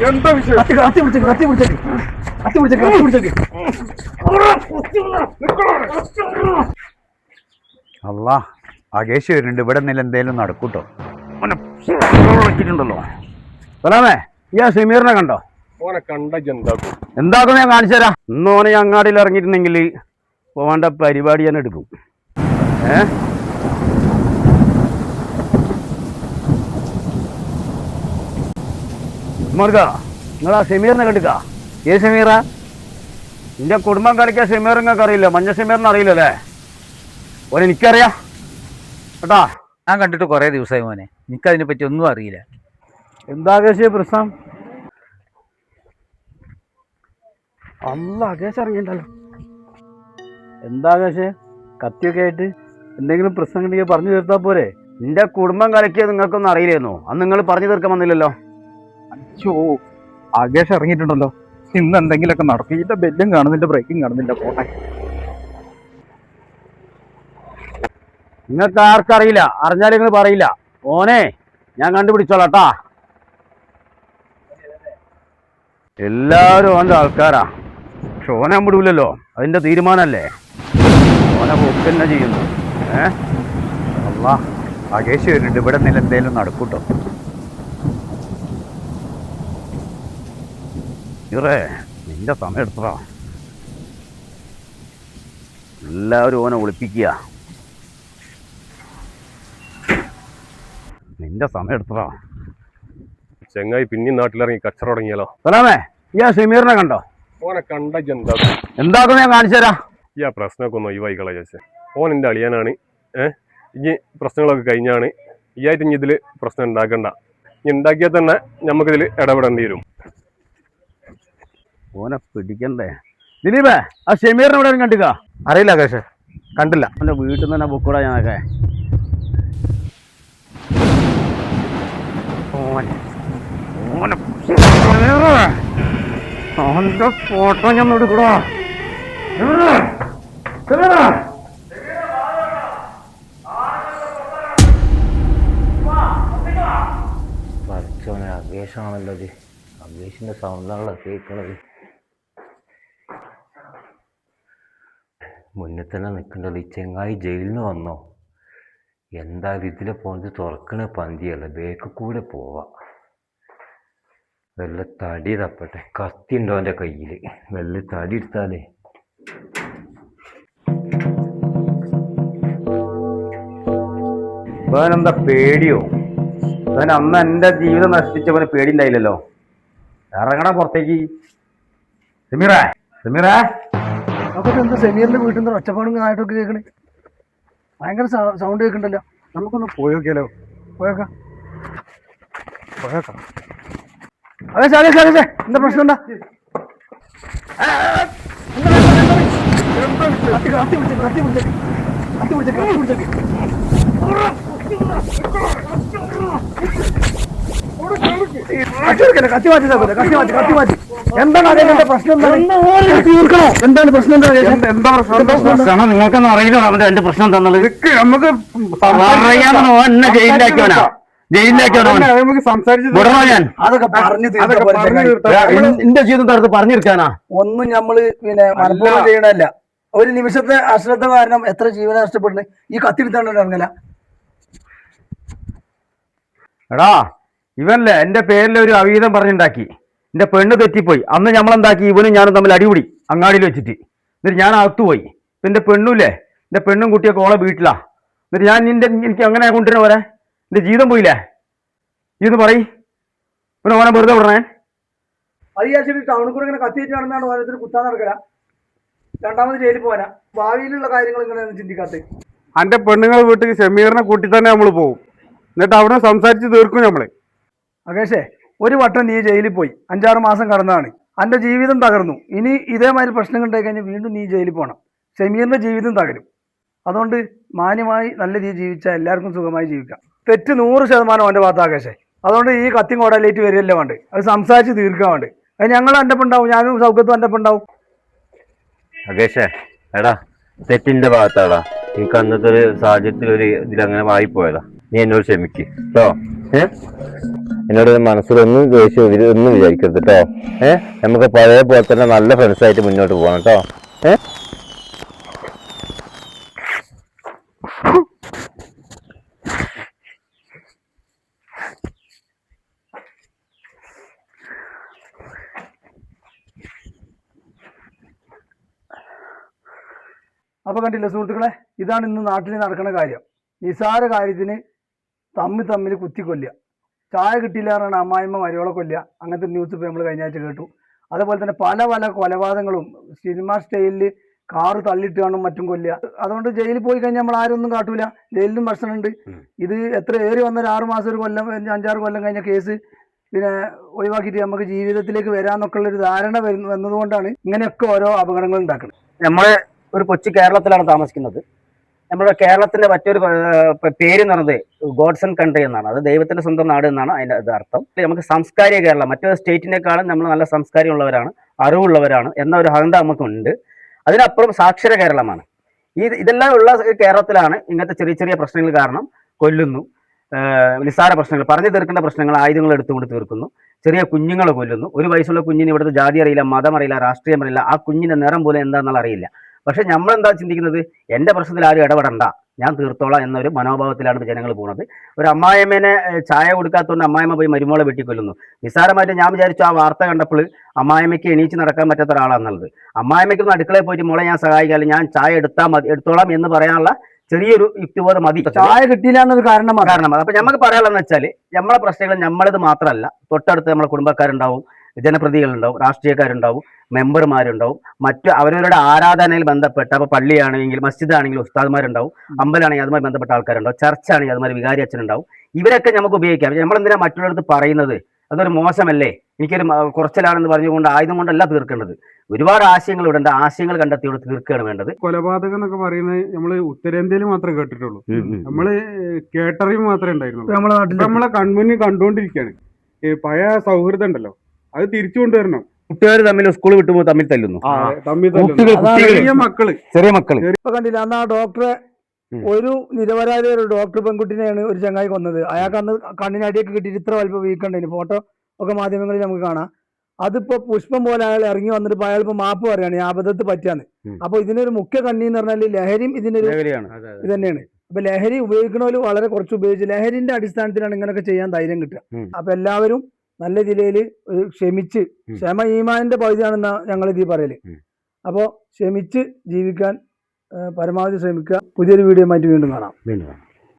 എന്താ വിഷയം? അല്ലാ ആകേശ് വരുന്നുണ്ട്. ഇവിടെ നില എന്തേലും നടക്കൂട്ടോ. വെച്ചിട്ടുണ്ടല്ലോ സലാമേ, ഈ ആ സമീറിനെ കണ്ടോ? ഓനെ കണ്ട എന്താക്കും ഞാൻ കാണിച്ചു തരാം. ഇന്നോനെ അങ്ങാടിയിൽ ഇറങ്ങിയിട്ടുണ്ടെങ്കിൽ പോകേണ്ട പരിപാടി ഞാൻ എടുക്കും. നിങ്ങൾ ആ സമീറിനെ കണ്ടിക്ക? ഏത് സമീറാ? നിന്റെ കുടുംബം കളിക്കാൻ സമീർ നിങ്ങൾക്ക് അറിയില്ല, മഞ്ഞ സമീറിനെ അറിയില്ലല്ലേ? ഓനെ എനിക്കറിയാം കേട്ടാ. ഞാൻ കണ്ടിട്ട് കുറേ ദിവസമായി മോനെ, എനിക്കതിനെ പറ്റി ഒന്നും അറിയില്ല. എന്താ ആകേശ പ്രശ്നം? അല്ല ആകേശ അറിയണ്ടല്ലോ. എന്താ ആകേശ കത്തിയൊക്കെ ആയിട്ട് എന്തെങ്കിലും പ്രശ്നം ഉണ്ടെങ്കിൽ പറഞ്ഞു തീർത്താ പോരെ? നിന്റെ കുടുംബം കലക്കിയത് നിങ്ങൾക്കൊന്നും അറിയില്ലായിരുന്നോ? അന്ന് നിങ്ങൾ പറഞ്ഞു തീർക്കാൻ വന്നില്ലല്ലോ. അച്ഛോ, ആകേഷ് ഇറങ്ങിയിട്ടുണ്ടല്ലോ. ഇന്ന് എന്തെങ്കിലുമൊക്കെ നടക്കും. ഇതിന്റെ ബെല്ലും കാണുന്നില്ല, ബ്രേക്കും കാണുന്നില്ല. പോട്ടെ. നിങ്ങൾക്ക് ആർക്കറിയില്ല, അറിഞ്ഞാലും നിങ്ങൾ പറയില്ല. ഓനെ ഞാൻ കണ്ടുപിടിച്ചോളാട്ടാ. എല്ലാവരും ഓൻ്റെ ആൾക്കാരാ. പക്ഷെ ഓനെ വിടൂലല്ലോ, അതിന്റെ തീരുമാനമല്ലേ. ഓനെ പോക്ക് തന്നെ ചെയ്യുന്നു. അല്ലാ ആകേശ് വരുന്നുണ്ട്. ഇവിടെ നില എന്തേലും നടക്കൂട്ടോ. ഇറേ നിന്റെ സമയം എടുത്തോ. എല്ലാവരും ഓനെ ഒളിപ്പിക്കുക. നിന്റെ സമയം എടുത്തോ. ചെങ്ങായി പിന്നെയും നാട്ടിലിറങ്ങി കച്ചറ തുടങ്ങിയാലോ. സലാമേ, ഈ ആ സമീറിനെ കണ്ടോ? ഓനെ കണ്ട എന്താക്കും ഞാൻ കാണിച്ചു തരാം. ഈ ആ പ്രശ്നമൊക്കെ ഒന്ന് ഒഴിവായിക്കളാ ചേച്ചി. ഓൻ എൻ്റെ അളിയാനാണ്. ഇനി പ്രശ്നങ്ങളൊക്കെ കഴിഞ്ഞാണ്. ഈയായിട്ട് ഇനി ഇതിൽ പ്രശ്നം ഉണ്ടാക്കണ്ട. ഇനി ഉണ്ടാക്കിയാൽ തന്നെ നമുക്കിതിൽ ഇടപെടേണ്ടി വരും. ഓനെ പിടിക്കണ്ടേ? ദിലീപേ, ആ ഷമീറിനെ ഇവിടെ കണ്ടിക്ക? അറിയില്ല ആകാശ്, കണ്ടില്ല. അവൻ്റെ വീട്ടിൽ നിന്ന് തന്നെ പൊക്കൂടാ ഞാനൊക്കെ. അവൻ്റെ ഫോട്ടോ ഞാൻ എടുക്കടാ. പഠിച്ചോനെ, അകേഷാണല്ലോ ഇത്. അകേഷിന്റെ സൗണ്ടാണല്ലോ കേൾക്കണത്. മുന്നിൽ തന്നെ നിൽക്കേണ്ടത്. ഈ ചെങ്ങായി ജയിലിൽ നിന്ന് വന്നോ? എന്തായാലും ഇതിലെ പോയത് തുറക്കണ പന്തിയല്ല, ബേക്ക് കൂടെ പോവാ. വല്ല തടി തപ്പട്ടെ. കത്തി ഉണ്ടോ എൻ്റെ കയ്യിൽ? വല്ല തടി എടുത്താലേ. ഇവനെന്താ പേടിയോ? ഇവൻ അന്ന് എൻ്റെ ജീവിതം നശിപ്പിച്ചവന് പേടി ഉണ്ടായില്ലല്ലോ. ഇറങ്ങണ പുറത്തേക്ക്. സമീറേ, സമീറേ, അതൊക്കെ എന്താ സമീറിന്റെ വീട്ടിൽ നിന്ന് ഒച്ചപ്പാടും ആയിട്ടൊക്കെ കേൾക്കണേ? ഭയങ്കര സൗണ്ട് കേൾക്കണ്ടല്ലോ. നമുക്കൊന്ന് പോയോക്കിയാലോ? പോയേക്കാം. അതെ സാറേ, സാറേ, എന്താ പ്രശ്നം? എന്താ കത്തി മാറ്റി, എന്താണ് അതിന്റെ പ്രശ്നം? എന്താണ് പ്രശ്നം? എന്താ പ്രശ്നം? നിങ്ങൾക്കൊന്നും അറിയില്ല അവന്റെ എന്റെ പ്രശ്നം തന്നത്. നമുക്ക് എന്നെ ജയിലിലാക്കിയോനാ. എന്റെ ജീവിതം തടുത്ത് പറഞ്ഞിരിക്കാനാ. ഒന്നും നമ്മള് പിന്നെ മനഃപൂർവ്വം ചെയ്യണല്ല. ഒരു നിമിഷത്തെ അശ്രദ്ധ കാരണം എത്ര ജീവന നഷ്ടപ്പെടുന്നത്. ഈ കത്തിരിത്താണ്ട് ഇറങ്ങല. എടാ, ഇവനല്ലേ എന്റെ പേരിൽ ഒരു അവീതം പറഞ്ഞുണ്ടാക്കി. എന്റെ പെണ്ണ് തെറ്റിപ്പോയി. അന്ന് നമ്മളെന്താക്കി, ഇവനും ഞാനും തമ്മിൽ അടിപിടി അങ്ങാടിയിൽ വെച്ചിട്ട്. എന്നിട്ട് ഞാൻ അകത്തുപോയി. എന്റെ പെണ്ണുല്ലേ, എന്റെ പെണ്ണും കുട്ടിയൊക്കെ ഓളെ വീട്ടിലാ. എന്നിട്ട് ഞാൻ എനിക്ക് അങ്ങനെ കൊണ്ടുവരണ പോലെ എന്റെ ജീവിതം പോയില്ലേ? ഇന്ന് പറയും പിന്നെ ഓനെ വെറുതെ വിടണേ? അത് വിചാരിച്ചിട്ട് ടൗണിൽ കൂടെ ഇങ്ങനെ കത്തിയിട്ട് നടന്നാണ് ഓരോരുത്തർ കുത്താൻ നടക്കല. രണ്ടാമത് ജയിലിൽ പോകാനാ. ഭാവിയിലുള്ള കാര്യങ്ങൾ ഇങ്ങനെയൊന്നും ചിന്തിക്കാത്ത. എന്റെ പെണ്ണുങ്ങൾ വീട്ടിൽ ഷമീറിനെ കൂട്ടി തന്നെ നമ്മൾ പോകും. എന്നിട്ട് അവിടെ സംസാരിച്ച് തീർക്കും നമ്മള്. അകേഷേ, ഒരു വട്ടം നീ ജയിലിൽ പോയി 5-6 മാസം കടന്നതാണ്. അന്റെ ജീവിതം തകർന്നു. ഇനി ഇതേമാതിരി പ്രശ്നങ്ങൾ ഉണ്ടായി കഴിഞ്ഞാൽ വീണ്ടും നീ ജയിലിൽ പോകണം. ഷമീറിന്റെ ജീവിതം തകരും. അതുകൊണ്ട് മാന്യമായി നല്ല രീതിയിൽ ജീവിച്ചാൽ എല്ലാവർക്കും സുഖമായി ജീവിക്കാം. തെറ്റ് 100% അവൻ്റെ ഭാഗത്ത് ആകേഷേ. അതുകൊണ്ട് ഈ കത്തി കോടയിലേക്ക് വരികയല്ലേ വേണ്ട, അത് സംസാരിച്ച് തീർക്കാൻ വേണ്ട. അത് ഞങ്ങൾ എൻ്റെ ഒപ്പം ഉണ്ടാവും, ഞാനും സൗഖ്യത്തും എൻ്റെ ഒപ്പം ഉണ്ടാവും. അകേഷേ, എടാ തെറ്റിന്റെ ഭാഗത്താടാ. എനിക്ക് അന്നത്തെ ഒരു സാഹചര്യത്തിൽ ഒരു ഇതിലങ്ങനെ വായിപ്പോയതാ. നീ എന്നോട് ക്ഷമിക്ക് കേട്ടോ. എന്നോട് മനസ്സിലൊന്നും ദേഷ്യം ഒന്നും വിചാരിക്കരുത് കേട്ടോ. നമുക്ക് പഴയ പോലെ തന്നെ നല്ല ഫ്രണ്ട്സായിട്ട് മുന്നോട്ട് പോകണം കേട്ടോ. അപ്പൊ കണ്ടില്ല സുഹൃത്തുക്കളെ, ഇതാണ് ഇന്ന് നാട്ടിൽ നടക്കുന്ന കാര്യം. നിസാര കാര്യത്തിന് തമ്മിൽ കുത്തിക്കൊല്ലുക. ചായ കിട്ടിയില്ല എന്നാണ് അമ്മായിമ്മ മരുവളെ കൊല്ലുക. അങ്ങനത്തെ ന്യൂസ് ഇപ്പോൾ നമ്മൾ കഴിഞ്ഞ ആഴ്ച കേട്ടു. അതേപോലെ തന്നെ പല കൊലപാതകങ്ങളും സിനിമ സ്റ്റൈലിൽ കാറ് തള്ളിയിട്ടാണ് മറ്റും കൊല്ലുക. അതുകൊണ്ട് ജയിലിൽ പോയി കഴിഞ്ഞാൽ നമ്മൾ ആരും ഒന്നും കാട്ടൂല. ജയിലിലും പ്രശ്നമുണ്ട്. ഇത് എത്ര ഏറി വന്നൊരു 6 മാസം, ഒരു കൊല്ലം, 5-6 കൊല്ലം കഴിഞ്ഞ കേസ് പിന്നെ ഒഴിവാക്കിയിട്ട് നമുക്ക് ജീവിതത്തിലേക്ക് വരാമെന്നൊക്കെ ഉള്ളൊരു ധാരണ വന്നതുകൊണ്ടാണ് ഇങ്ങനെയൊക്കെ ഓരോ അപകടങ്ങൾ ഉണ്ടാക്കുന്നത്. നമ്മള് ഒരു കൊച്ചു കേരളത്തിലാണ് താമസിക്കുന്നത്. നമ്മുടെ കേരളത്തിന്റെ മറ്റൊരു പേര് എന്ന് പറയുന്നത് ഗോഡ്സൺ കൺട്രി എന്നാണ്. അത് ദൈവത്തിന്റെ സ്വന്തം നാട് എന്നാണ് അതിന്റെ അർത്ഥം. നമുക്ക് സംസ്കാരിക കേരളം, മറ്റൊരു സ്റ്റേറ്റിനേക്കാളും നമ്മൾ നല്ല സംസ്കാരമുള്ളവരാണ്, അറിവുള്ളവരാണ് എന്ന ഒരു അഹന്ത നമുക്കുണ്ട്. അതിനപ്പുറം സാക്ഷര കേരളമാണ്. ഇതെല്ലാം ഉള്ള കേരളത്തിലാണ് ഇങ്ങനത്തെ ചെറിയ ചെറിയ പ്രശ്നങ്ങൾ കാരണം കൊല്ലുന്നു. നിസ്സാര പ്രശ്നങ്ങൾ, പറഞ്ഞു തീർക്കേണ്ട പ്രശ്നങ്ങൾ ആയുധങ്ങൾ എടുത്തുകൊണ്ട് തീർക്കുന്നു. ചെറിയ കുഞ്ഞുങ്ങളെ കൊല്ലുന്നു. ഒരു വയസ്സുള്ള കുഞ്ഞിന് ഇവിടുത്തെ ജാതി അറിയില്ല, മതം അറിയില്ല, രാഷ്ട്രീയം അറിയില്ല, ആ കുഞ്ഞിന്റെ നിറം പോലും എന്താണെന്നുള്ള അറിയില്ല. പക്ഷെ നമ്മളെന്താ ചിന്തിക്കുന്നത്, എൻ്റെ പ്രശ്നത്തിൽ ആരും ഇടപെടണ്ട, ഞാൻ തീർത്തോളാം എന്നൊരു മനോഭാവത്തിലാണ് ജനങ്ങൾ പോകുന്നത്. ഒരു അമ്മായിമ്മേനെ ചായ കൊടുക്കാത്തതുകൊണ്ട് അമ്മായിമ്മ പോയി മരുമോളെ വെട്ടിക്കൊല്ലുന്നു. നിസ്സാരമായിട്ട് ഞാൻ വിചാരിച്ചു ആ വാർത്ത കണ്ടപ്പോൾ അമ്മായിമ്മയ്ക്ക് എണീച്ച് നടക്കാൻ പറ്റാത്ത ഒരാളാണെന്നുള്ളത്. അമ്മായിമ്മയ്ക്കൊന്ന് അടുക്കളയിൽ പോയിട്ട് മോളെ ഞാൻ സഹായിക്കാതെ ഞാൻ ചായ എടുത്തോളാം എന്ന് പറയാനുള്ള ചെറിയൊരു യുക്തിബോധം മതി. ചായ കിട്ടിയില്ല എന്നൊരു കാരണം. അപ്പൊ നമുക്ക് പറയാനുള്ളതെന്ന് വെച്ചാൽ നമ്മളെ പ്രശ്നങ്ങൾ നമ്മളിത് മാത്രമല്ല, തൊട്ടടുത്ത് നമ്മളെ കുടുംബക്കാരുണ്ടാവും, ജനപ്രതികളുണ്ടാവും, രാഷ്ട്രീയക്കാരുണ്ടാവും, മെമ്പർമാരുണ്ടാവും, മറ്റു അവരവരുടെ ആരാധനയിൽ ബന്ധപ്പെട്ട, അപ്പോൾ പള്ളിയാണെങ്കിൽ, മസ്ജിദ് ആണെങ്കിൽ ഉസ്താദ്മാരുണ്ടാവും, അമ്പലമാണെങ്കിൽ അതുമായി ബന്ധപ്പെട്ട ആൾക്കാരുണ്ടാവും, ചർച്ച ആണെങ്കിൽ അതുമാതിരി വികാരി അച്ഛനുണ്ടാവും. ഇവരൊക്കെ നമുക്ക് ഉപയോഗിക്കാം. നമ്മളെന്തിനാ മറ്റുള്ളവർക്ക് പറയുന്നത്? അതൊരു മോശമല്ലേ? എനിക്കൊരു കുറച്ചിലാണെന്ന് പറഞ്ഞുകൊണ്ട് ആയുധം കൊണ്ടല്ല തീർക്കേണ്ടത്. ഒരുപാട് ആശയങ്ങൾ ഇവിടെ ഉണ്ട്. ആശയങ്ങൾ കണ്ടെത്തിയോട് തീർക്കുകയാണ് വേണ്ടത്. കൊലപാതകം എന്നൊക്കെ പറയുന്നത് നമ്മള് ഉത്തരേന്ത്യയിൽ മാത്രമേ കേട്ടിട്ടുള്ളൂ. നമ്മള് കേട്ടറിവ് മാത്രമേ ഉണ്ടായിരുന്നുള്ളൂ. നമ്മളെ കൺമുന്നിൽ കണ്ടുകൊണ്ടിരിക്കുകയാണ്. പഴയ സൗഹൃദം ഉണ്ടല്ലോ, അത് തിരിച്ചു കൊണ്ടുവരണം. കുട്ടികൾ തമ്മിൽ സ്കൂൾ വിട്ടുമ്പോൾ തമ്മിൽ തല്ലുന്നു. ചെറിയ മക്കള് ഇപ്പൊ കണ്ടില്ല, അന്ന് ആ ഡോക്ടറെ, ഒരു നിരപരാധ ഒരു ഡോക്ടർ പെൺകുട്ടിനെയാണ് ഒരു ചങ്ങായി കൊന്നത്. അയാൾക്ക് അന്ന് കണ്ണിനടിയൊക്കെ കിട്ടിയിട്ട് ഇത്ര വലിപ്പം വീക്കണ്ടേന്. ഫോട്ടോ ഒക്കെ മാധ്യമങ്ങളിൽ നമുക്ക് കാണാം. അതിപ്പോ പുഷ്പം പോലെ അയാൾ ഇറങ്ങി വന്നിട്ട് അയാൾ ഇപ്പൊ മാപ്പ് പറയാണ് ഈ അബദ്ധത്ത് പറ്റാന്ന്. അപ്പൊ ഇതിനൊരു മുഖ്യ കണ്ണി എന്ന് പറഞ്ഞാൽ ലഹരിയും ഇതിനൊരു ഇത് തന്നെയാണ്. അപ്പൊ ലഹരി ഉപയോഗിക്കണവര് വളരെ കുറച്ച് ഉപയോഗിച്ച് ലഹരിന്റെ അടിസ്ഥാനത്തിലാണ് ഇങ്ങനെയൊക്കെ ചെയ്യാൻ ധൈര്യം കിട്ടുക. അപ്പൊ എല്ലാവരും നല്ല നിലയിൽ ക്ഷമിച്ച്, ക്ഷമ ഈമാനിന്റെ പകുതിയാണെന്ന ഞങ്ങൾ ഇതിൽ പറയല്. അപ്പോൾ ക്ഷമിച്ച് ജീവിക്കാൻ പരമാവധി ശ്രമിക്കുക. പുതിയൊരു വീഡിയോ ആയിട്ട് വീണ്ടും കാണാം.